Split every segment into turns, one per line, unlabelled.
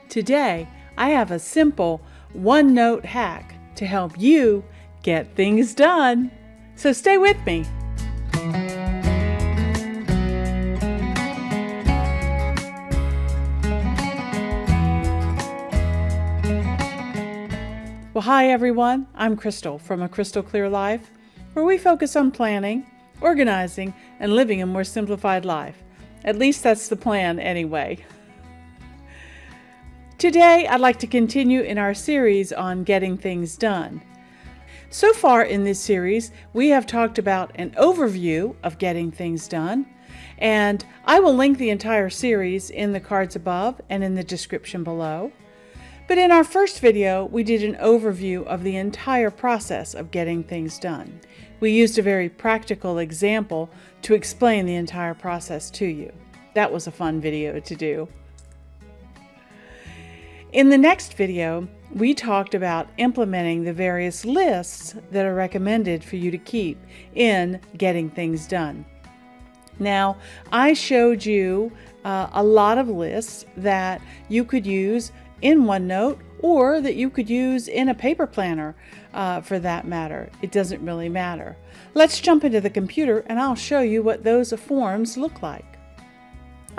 Today, I have a simple OneNote hack to help you get things done. So stay with me. Well, hi everyone. I'm Crystal from A Crystal Clear Life, where we focus on planning, organizing, and living a more simplified life. At least that's the plan anyway. Today, I'd like to continue in our series on getting things done. So far in this series, we have talked about an overview of getting things done, and I will link the entire series in the cards above and in the description below. But in our first video, we did an overview of the entire process of getting things done. We used a very practical example to explain the entire process to you. That was a fun video to do. In the next video, we talked about implementing the various lists that are recommended for you to keep in getting things done. Now, I showed you a lot of lists that you could use in OneNote or that you could use in a paper planner for that matter. It doesn't really matter. Let's jump into the computer and I'll show you what those forms look like.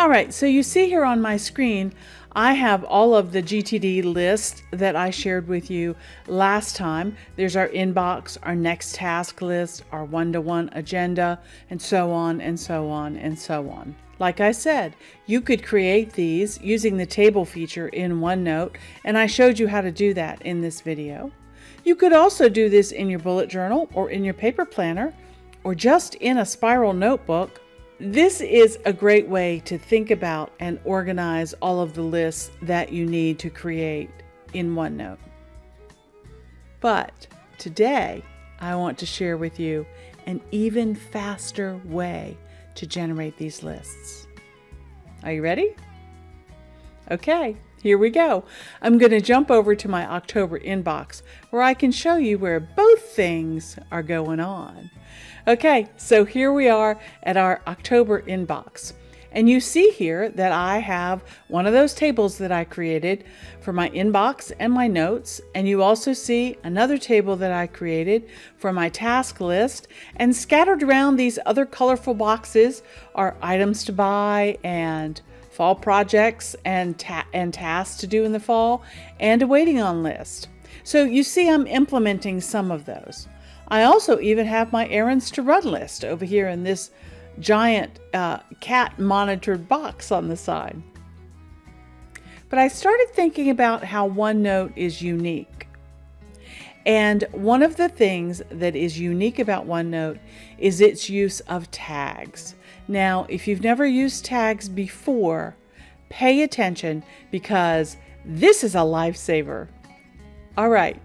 Alright, so you see here on my screen I have all of the GTD lists that I shared with you last time. There's our inbox, our next task list, our one-to-one agenda, and so on and so on and so on. Like I said, you could create these using the table feature in OneNote, and I showed you how to do that in this video. You could also do this in your bullet journal or in your paper planner or just in a spiral notebook. This is a great way to think about and organize all of the lists that you need to create in OneNote. But today, I want to share with you an even faster way to generate these lists. Are you ready? Okay, here we go. I'm going to jump over to my October inbox where I can show you where both things are going on. Okay, so here we are at our October inbox. And you see here that I have one of those tables that I created for my inbox and my notes. And you also see another table that I created for my task list. And scattered around these other colorful boxes are items to buy and fall projects and tasks to do in the fall and a waiting on list. So you see I'm implementing some of those. I also even have my errands to run list over here in this giant cat monitored box on the side. But I started thinking about how OneNote is unique. And one of the things that is unique about OneNote is its use of tags. Now, if you've never used tags before, pay attention because this is a lifesaver. All right.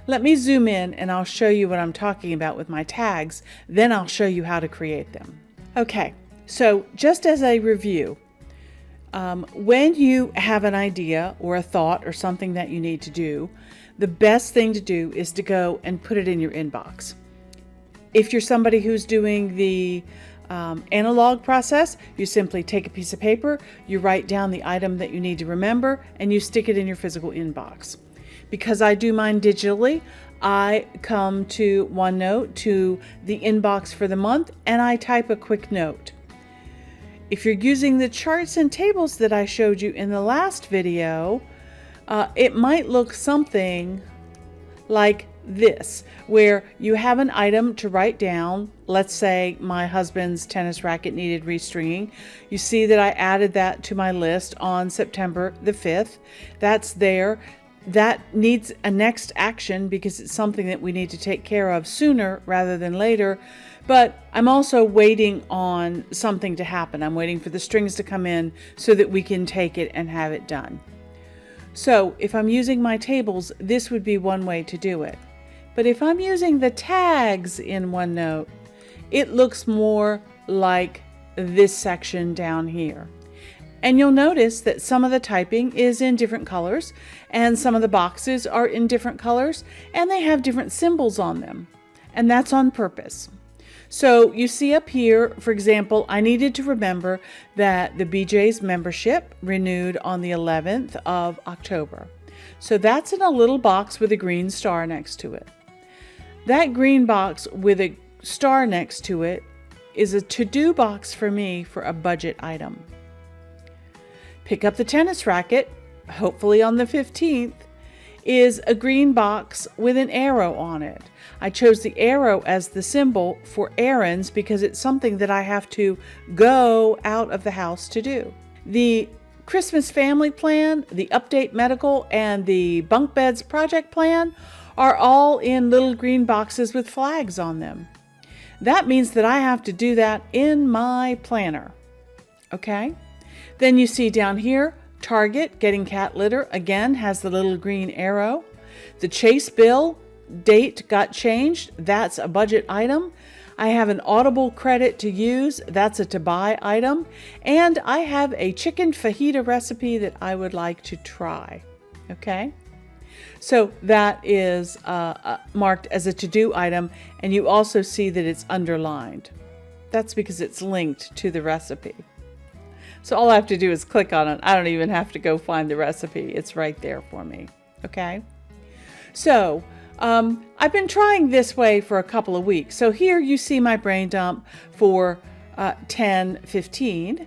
Let me zoom in and I'll show you what I'm talking about with my tags. Then I'll show you how to create them. Okay, so just as a review, when you have an idea or a thought or something that you need to do, the best thing to do is to go and put it in your inbox. If you're somebody who's doing the analog process, you simply take a piece of paper, you write down the item that you need to remember, and you stick it in your physical inbox. Because I do mine digitally, I come to OneNote, to the inbox for the month, and I type a quick note. If you're using the charts and tables that I showed you in the last video, it might look something like this, where you have an item to write down. Let's say my husband's tennis racket needed restringing. You see that I added that to my list on September the 5th. That's there. That needs a next action because it's something that we need to take care of sooner rather than later. But I'm also waiting on something to happen. I'm waiting for the strings to come in so that we can take it and have it done. So if I'm using my tables, this would be one way to do it. But if I'm using the tags in OneNote, it looks more like this section down here. And you'll notice that some of the typing is in different colors and some of the boxes are in different colors and they have different symbols on them. And that's on purpose. So you see up here, for example, I needed to remember that the BJ's membership renewed on the 11th of October. So that's in a little box with a green star next to it. That green box with a star next to it is a to-do box for me for a budget item. Pick up the tennis racket, hopefully on the 15th, is a green box with an arrow on it. I chose the arrow as the symbol for errands because it's something that I have to go out of the house to do. The Christmas family plan, the update medical, and the bunk beds project plan are all in little green boxes with flags on them. That means that I have to do that in my planner. Okay? Then you see down here, Target, getting cat litter, again has the little green arrow. The Chase bill date got changed. That's a budget item. I have an Audible credit to use. That's a to buy item. And I have a chicken fajita recipe that I would like to try. Okay? So that is marked as a to-do item, and you also see that it's underlined. That's because it's linked to the recipe. So all I have to do is click on it. I don't even have to go find the recipe. It's right there for me. Okay? So I've been trying this way for a couple of weeks. So here you see my brain dump for 10:15.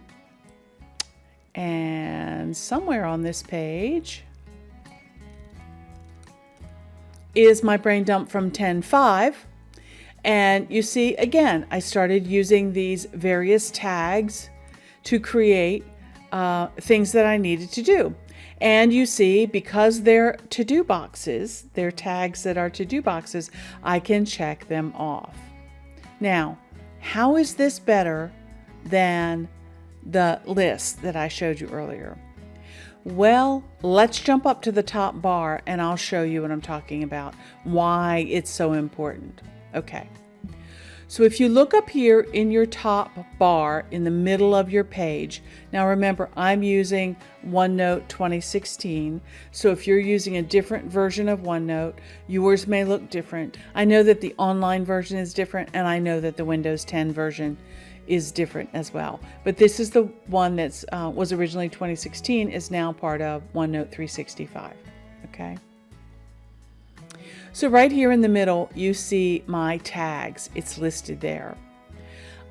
And somewhere on this page is my brain dump from 10:05. And you see, again, I started using these various tags to create things that I needed to do. And you see, because they're to-do boxes, they're tags that are to-do boxes, I can check them off. Now, how is this better than the list that I showed you earlier? Well, let's jump up to the top bar and I'll show you what I'm talking about, why it's so important. Okay. So if you look up here in your top bar in the middle of your page, now remember I'm using OneNote 2016, so if you're using a different version of OneNote, yours may look different. I know that the online version is different, and I know that the Windows 10 version is different as well. But this is the one that was originally 2016, is now part of OneNote 365. Okay. So right here in the middle, you see my tags. It's listed there.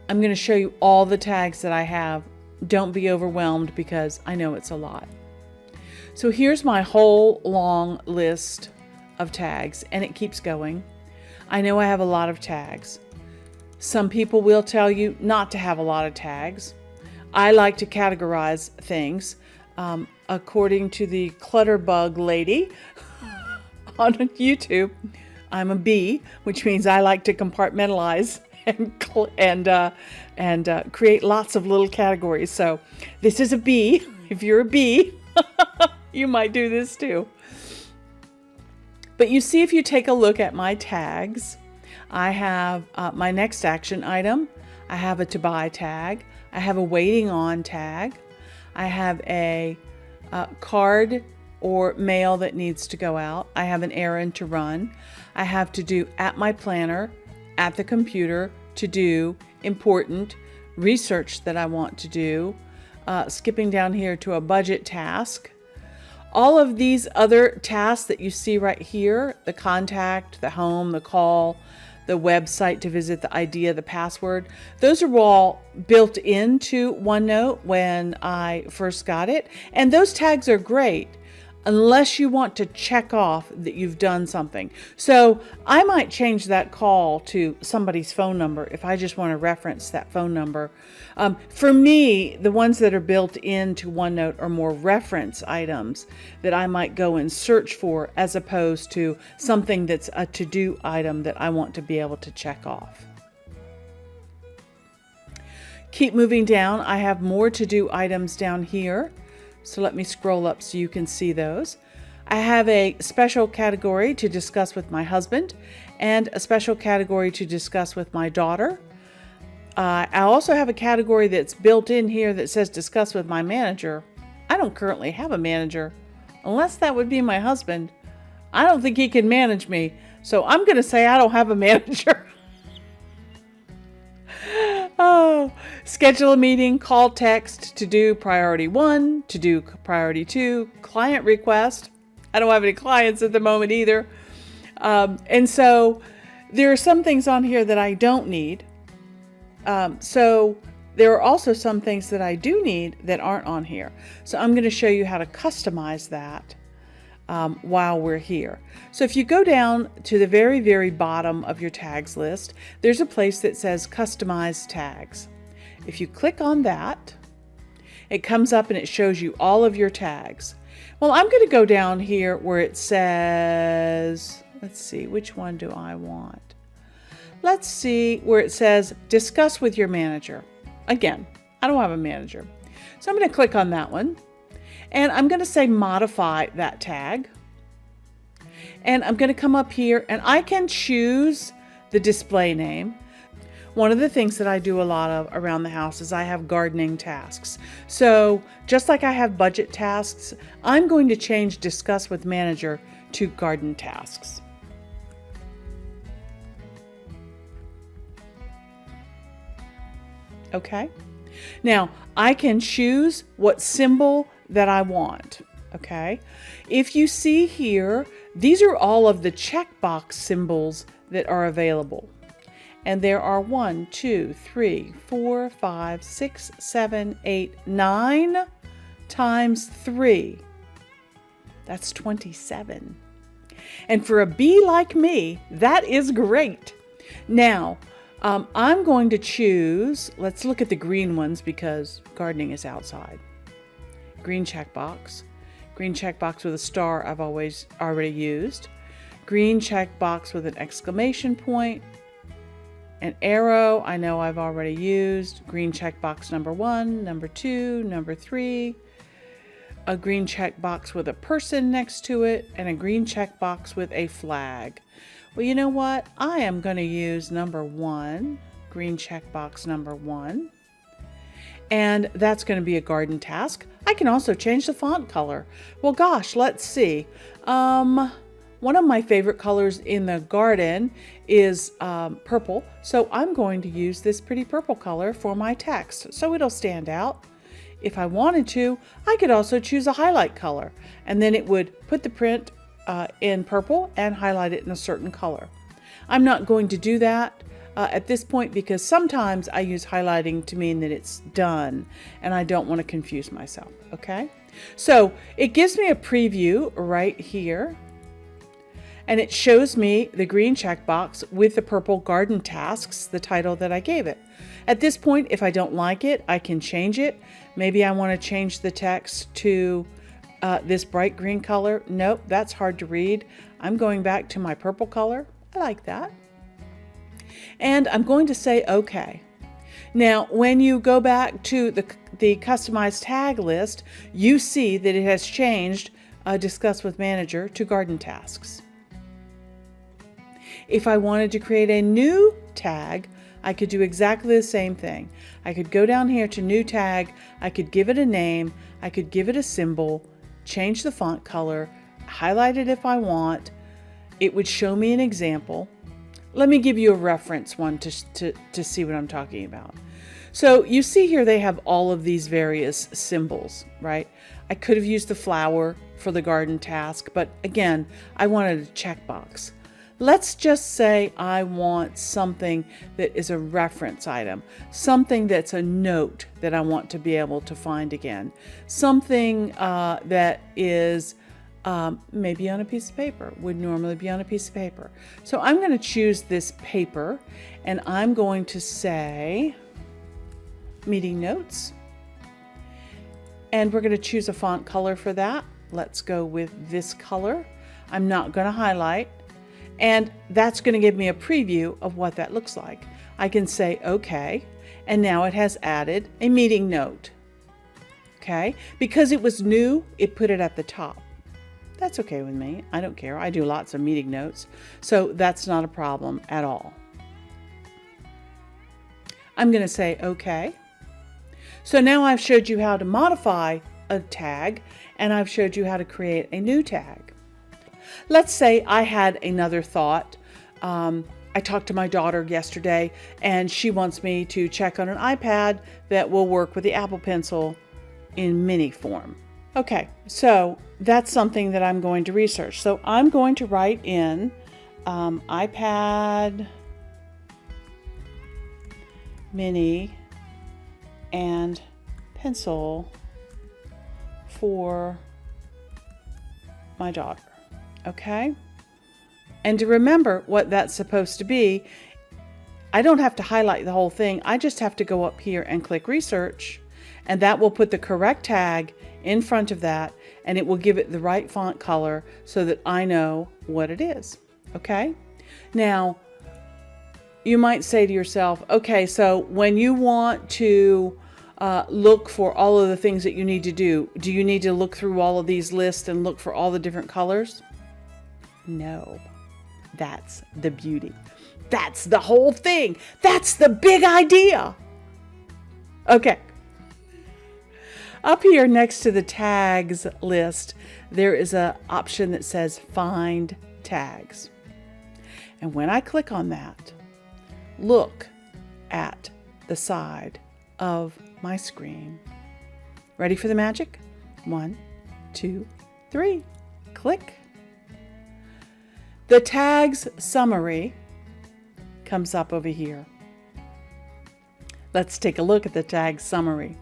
I'm going to show you all the tags that I have. Don't be overwhelmed because I know it's a lot. So here's my whole long list of tags, and it keeps going. I know I have a lot of tags. Some people will tell you not to have a lot of tags. I like to categorize things according to the Clutterbug lady on YouTube. I'm a B, which means I like to compartmentalize and create lots of little categories. So this is a B. If you're a B, you might do this too. But you see, if you take a look at my tags, I have my next action item. I have a to buy tag. I have a waiting on tag. I have a card or mail that needs to go out. I have an errand to run. I have to do at my planner, at the computer, to do important research that I want to do, skipping down here to a budget task. All of these other tasks that you see right here, the contact, the home, the call, the website to visit, the idea, the password, those are all built into OneNote when I first got it. And those tags are great unless you want to check off that you've done something. So I might change that call to somebody's phone number if I just want to reference that phone number. For me, the ones that are built into OneNote are more reference items that I might go and search for, as opposed to something that's a to-do item that I want to be able to check off. Keep moving down. I have more to-do items down here. So let me scroll up so you can see those. I have a special category to discuss with my husband and a special category to discuss with my daughter. I also have a category that's built in here that says discuss with my manager. I don't currently have a manager, unless that would be my husband. I don't think he can manage me, so I'm going to say I don't have a manager. So schedule a meeting, call text, to do priority 1, to do priority 2, client request. I don't have any clients at the moment either. And so there are some things on here that I don't need. So there are also some things that I do need that aren't on here. So I'm going to show you how to customize that while we're here. So if you go down to the very, very bottom of your tags list, there's a place that says Customize Tags. If you click on that, it comes up and it shows you all of your tags. Well, I'm going to go down here where it says, let's see, which one do I want? Let's see where it says Discuss with your manager. Again, I don't have a manager. So I'm going to click on that one. And I'm going to say modify that tag. And I'm going to come up here and I can choose the display name. One of the things that I do a lot of around the house is I have gardening tasks. So just like I have budget tasks, I'm going to change Discuss with Manager to Garden Tasks. Okay. Now I can choose what symbol that I want. Okay. If you see here, these are all of the checkbox symbols that are available. And there are 1, 2, 3, 4, 5, 6, 7, 8, 9 times 3. That's 27. And for a bee like me, that is great. Now, I'm going to choose, let's look at the green ones because gardening is outside. Green checkbox. Green checkbox with a star I've already used. Green checkbox with an exclamation point. An arrow I know I've already used. Green checkbox number 1, number 2, number 3. A green checkbox with a person next to it. And a green checkbox with a flag. Well, you know what? I am going to use number 1, green checkbox number 1. And that's going to be a garden task. I can also change the font color. Well, gosh, let's see. One of my favorite colors in the garden is purple. So I'm going to use this pretty purple color for my text so it'll stand out. If I wanted to, I could also choose a highlight color and then it would put the print in purple and highlight it in a certain color. I'm not going to do that at this point because sometimes I use highlighting to mean that it's done and I don't want to confuse myself. Okay, so it gives me a preview right here and it shows me the green checkbox with the purple garden tasks, the title that I gave it. At this point, if I don't like it, I can change it. Maybe I want to change the text to this bright green color. Nope, that's hard to read. I'm going back to my purple color. I like that. And I'm going to say OK. Now, when you go back to the customized tag list, you see that it has changed Discuss with Manager to Garden Tasks. If I wanted to create a new tag, I could do exactly the same thing. I could go down here to New Tag. I could give it a name. I could give it a symbol, change the font color, highlight it if I want. It would show me an example. Let me give you a reference one to see what I'm talking about. So you see here they have all of these various symbols, right? I could have used the flower for the garden task, but again, I wanted a checkbox. Let's just say I want something that is a reference item, something that's a note that I want to be able to find again, something that is maybe on a piece of paper, would normally be on a piece of paper. So I'm going to choose this paper and I'm going to say meeting notes. And we're going to choose a font color for that. Let's go with this color. I'm not going to highlight. And that's going to give me a preview of what that looks like. I can say OK, and now it has added a meeting note. Okay, because it was new, it put it at the top. That's okay with me. I don't care. I do lots of meeting notes, so that's not a problem at all. I'm going to say OK. So now I've showed you how to modify a tag, and I've showed you how to create a new tag. Let's say I had another thought. I I talked to my daughter yesterday, and she wants me to check on an iPad that will work with the Apple Pencil in mini form. Okay, so that's something that I'm going to research. So I'm going to write in iPad mini and pencil for my daughter. Okay? And to remember what that's supposed to be, I don't have to highlight the whole thing. I just have to go up here and click research, and that will put the correct tag in front of that, and it will give it the right font color so that I know what it is. Okay? Now, you might say to yourself, okay, so when you want to look for all of the things that you need to do you need to look through all of these lists and look for all the different colors? No. That's the beauty. That's the whole thing. That's the big idea. Okay. Up here next to the tags list, there is an option that says Find Tags. And when I click on that, look at the side of my screen. Ready for the magic? 1, 2, 3. Click. The tags summary comes up over here. Let's take a look at the tag summary.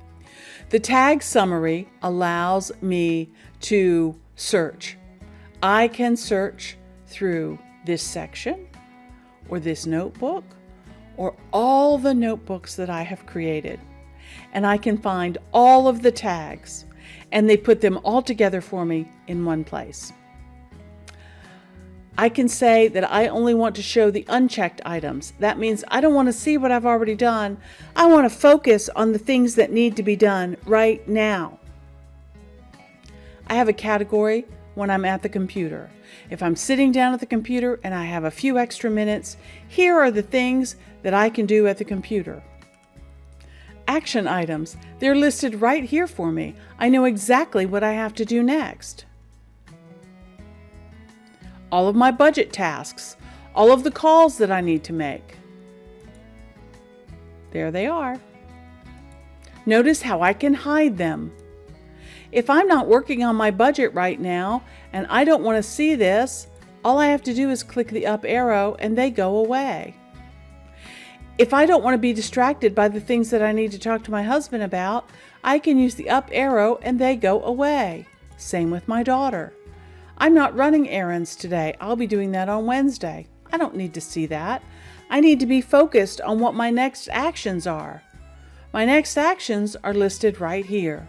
The tag summary allows me to search. I can search through this section or this notebook or all the notebooks that I have created. And I can find all of the tags, and they put them all together for me in one place. I can say that I only want to show the unchecked items. That means I don't want to see what I've already done. I want to focus on the things that need to be done right now. I have a category when I'm at the computer. If I'm sitting down at the computer and I have a few extra minutes, here are the things that I can do at the computer. Action items, they're listed right here for me. I know exactly what I have to do next. All of my budget tasks, all of the calls that I need to make. There they are. Notice how I can hide them. If I'm not working on my budget right now and I don't want to see this, all I have to do is click the up arrow and they go away. If I don't want to be distracted by the things that I need to talk to my husband about, I can use the up arrow and they go away. Same with my daughter. I'm not running errands today. I'll be doing that on Wednesday. I don't need to see that. I need to be focused on what my next actions are. My next actions are listed right here.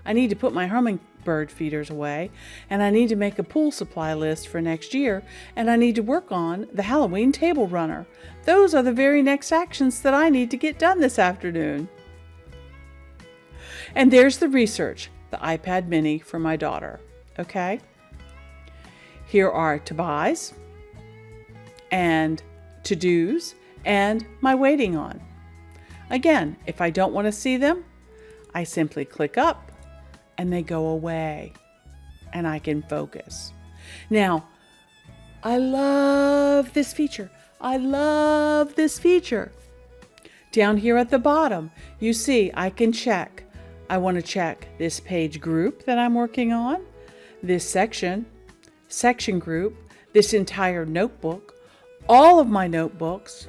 I need to put my hummingbird feeders away, and I need to make a pool supply list for next year, and I need to work on the Halloween table runner. Those are the very next actions that I need to get done this afternoon. And there's the research, the iPad mini for my daughter. Okay? Here are to-buys and to-dos and my waiting on. Again, if I don't want to see them, I simply click up and they go away and I can focus. Now, I love this feature. I love this feature. Down here at the bottom, you see I can check. I want to check this page group that I'm working on, this section group, this entire notebook, all of my notebooks,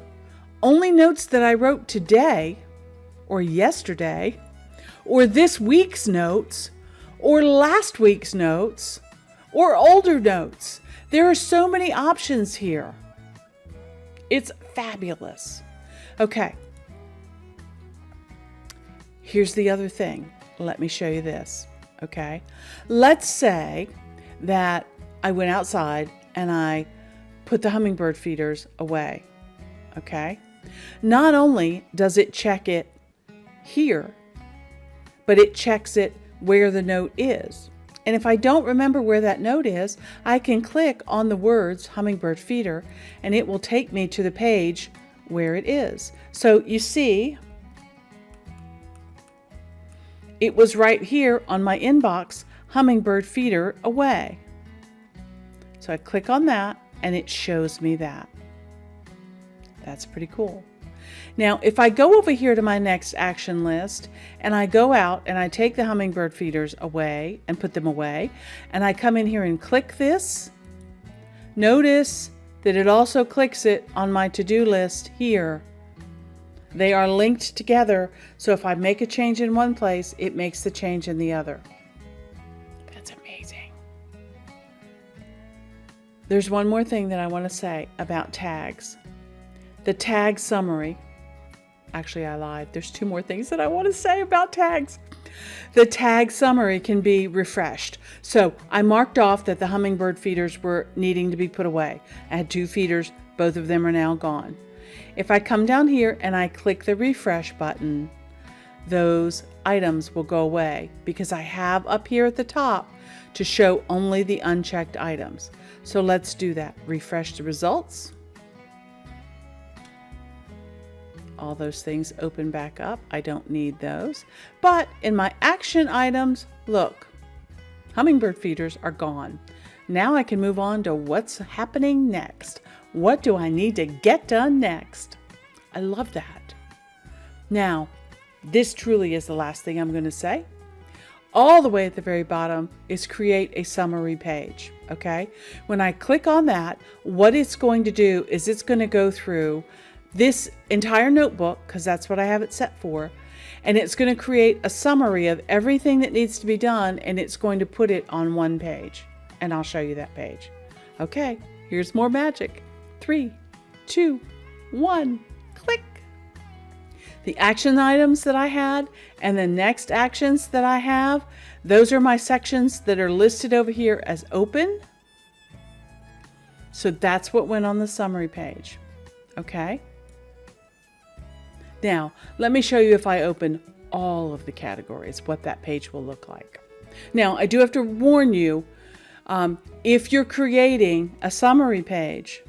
only notes that I wrote today or yesterday or this week's notes or last week's notes or older notes. There are so many options here. It's fabulous. Okay. Here's the other thing. Let me show you this. Okay. Let's say that I went outside and I put the hummingbird feeders away. Okay. Not only does it check it here, but it checks it where the note is. And if I don't remember where that note is, I can click on the words hummingbird feeder and it will take me to the page where it is. So you see, it was right here on my inbox, hummingbird feeder away. So I click on that and it shows me that. That's pretty cool. Now, if I go over here to my next action list and I go out and I take the hummingbird feeders away and put them away, and I come in here and click this, notice that it also clicks it on my to-do list here. They are linked together, so if I make a change in one place, it makes the change in the other. That's amazing. There's one more thing that I want to say about tags. The tag summary. Actually, I lied. There's two more things that I want to say about tags. The tag summary can be refreshed. So I marked off that the hummingbird feeders were needing to be put away. I had 2 feeders. Both of them are now gone. If I come down here and I click the refresh button, those items will go away because I have up here at the top to show only the unchecked items. So let's do that. Refresh the results. All those things open back up. I don't need those. But in my action items, look, hummingbird feeders are gone. Now I can move on to what's happening next. What do I need to get done next? I love that. Now, this truly is the last thing I'm going to say. All the way at the very bottom is create a summary page, okay? When I click on that, what it's going to do is it's going to go through this entire notebook, because that's what I have it set for, and it's going to create a summary of everything that needs to be done, and it's going to put it on one page, and I'll show you that page. Okay, here's more magic. 3, 2, 1, click. The action items that I had and the next actions that I have, those are my sections that are listed over here as open. So that's what went on the summary page. Okay. Now, let me show you if I open all of the categories, what that page will look like. Now, I do have to warn you, if you're creating a summary page,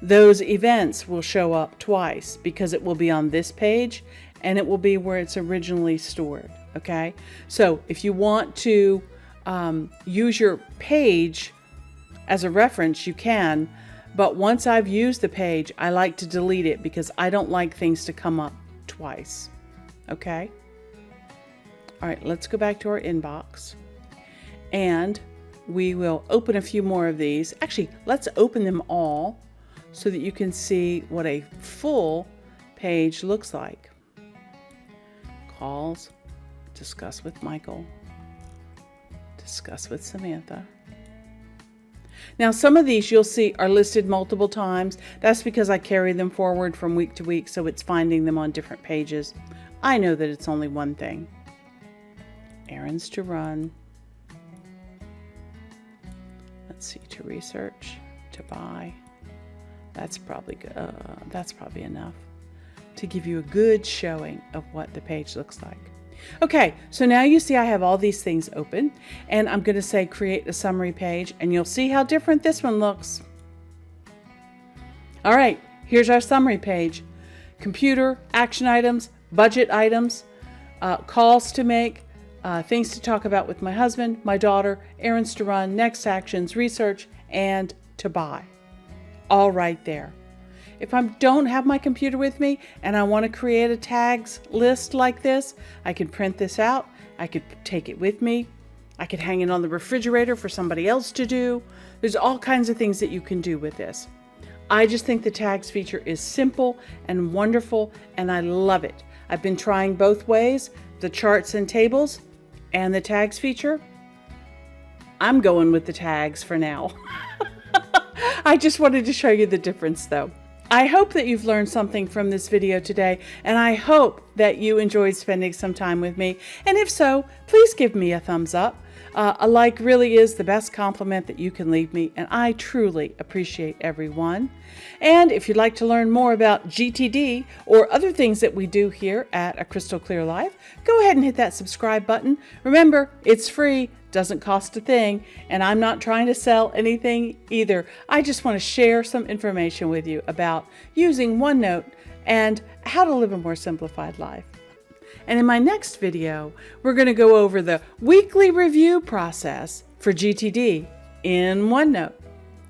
those events will show up twice because it will be on this page and it will be where it's originally stored, okay? So if you want to use your page as a reference, you can, but once I've used the page, I like to delete it because I don't like things to come up twice, okay? All right, let's go back to our inbox and we will open a few more of these. Actually, let's open them all so that you can see what a full page looks like. Calls, discuss with Michael, discuss with Samantha. Now, some of these you'll see are listed multiple times. That's because I carry them forward from week to week, so it's finding them on different pages. I know that it's only one thing. Errands to run. Let's see, to research, to buy. That's probably good. That's probably enough to give you a good showing of what the page looks like. Okay, so now you see I have all these things open, and I'm going to say create a summary page, and you'll see how different this one looks. All right, here's our summary page. Computer, action items, budget items, calls to make, things to talk about with my husband, my daughter, errands to run, next actions, research, and to buy. All right there. If I don't have my computer with me and I want to create a tags list like this, I can print this out. I could take it with me. I could hang it on the refrigerator for somebody else to do. There's all kinds of things that you can do with this. I just think the tags feature is simple and wonderful, and I love it. I've been trying both ways, the charts and tables and the tags feature. I'm going with the tags for now. I just wanted to show you the difference though. I hope that you've learned something from this video today, and I hope that you enjoyed spending some time with me. And if so, please give me a thumbs up. A like really is the best compliment that you can leave me, and I truly appreciate everyone. And if you'd like to learn more about GTD or other things that we do here at A Crystal Clear Life, go ahead and hit that subscribe button. Remember, it's free, doesn't cost a thing, and I'm not trying to sell anything either. I just want to share some information with you about using OneNote and how to live a more simplified life. And in my next video, we're going to go over the weekly review process for GTD in OneNote.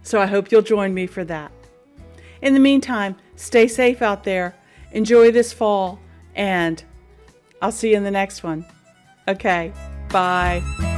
So I hope you'll join me for that. In the meantime, Stay safe out there. Enjoy this fall, and I'll see you in the next one. Okay, bye.